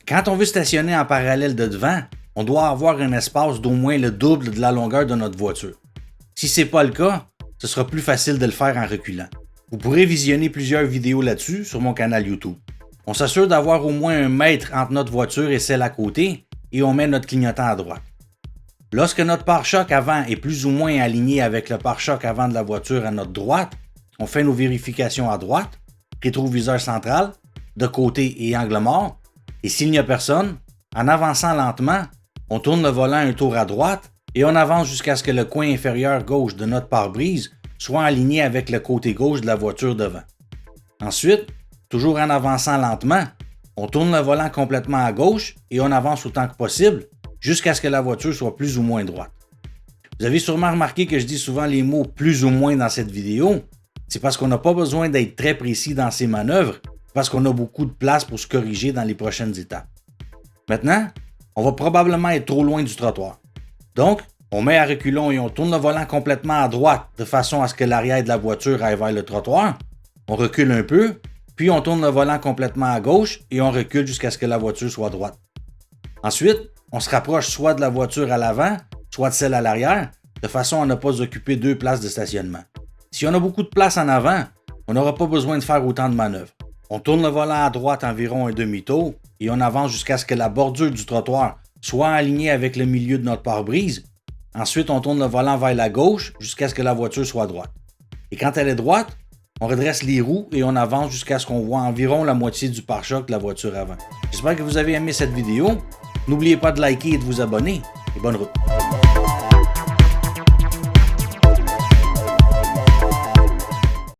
Quand on veut stationner en parallèle de devant, on doit avoir un espace d'au moins le double de la longueur de notre voiture. Si ce n'est pas le cas, ce sera plus facile de le faire en reculant. Vous pourrez visionner plusieurs vidéos là-dessus sur mon canal YouTube. On s'assure d'avoir au moins 1 mètre entre notre voiture et celle à côté et on met notre clignotant à droite. Lorsque notre pare-choc avant est plus ou moins aligné avec le pare-choc avant de la voiture à notre droite, on fait nos vérifications à droite, rétroviseur central, de côté et angle mort, et s'il n'y a personne, en avançant lentement, on tourne le volant un tour à droite et on avance jusqu'à ce que le coin inférieur gauche de notre pare-brise soit aligné avec le côté gauche de la voiture devant. Ensuite, toujours en avançant lentement, on tourne le volant complètement à gauche et on avance autant que possible jusqu'à ce que la voiture soit plus ou moins droite. Vous avez sûrement remarqué que je dis souvent les mots « plus ou moins » dans cette vidéo. C'est parce qu'on n'a pas besoin d'être très précis dans ces manœuvres, parce qu'on a beaucoup de place pour se corriger dans les prochaines étapes. Maintenant, on va probablement être trop loin du trottoir. Donc, on met à reculons et on tourne le volant complètement à droite de façon à ce que l'arrière de la voiture aille vers le trottoir. On recule un peu, puis on tourne le volant complètement à gauche et on recule jusqu'à ce que la voiture soit droite. Ensuite, on se rapproche soit de la voiture à l'avant, soit de celle à l'arrière, de façon à ne pas occuper 2 places de stationnement. Si on a beaucoup de place en avant, on n'aura pas besoin de faire autant de manœuvres. On tourne le volant à droite environ un demi-tour et on avance jusqu'à ce que la bordure du trottoir soit alignée avec le milieu de notre pare-brise. Ensuite, on tourne le volant vers la gauche jusqu'à ce que la voiture soit droite. Et quand elle est droite, on redresse les roues et on avance jusqu'à ce qu'on voit environ la moitié du pare-choc de la voiture avant. J'espère que vous avez aimé cette vidéo. N'oubliez pas de liker et de vous abonner. Et bonne route!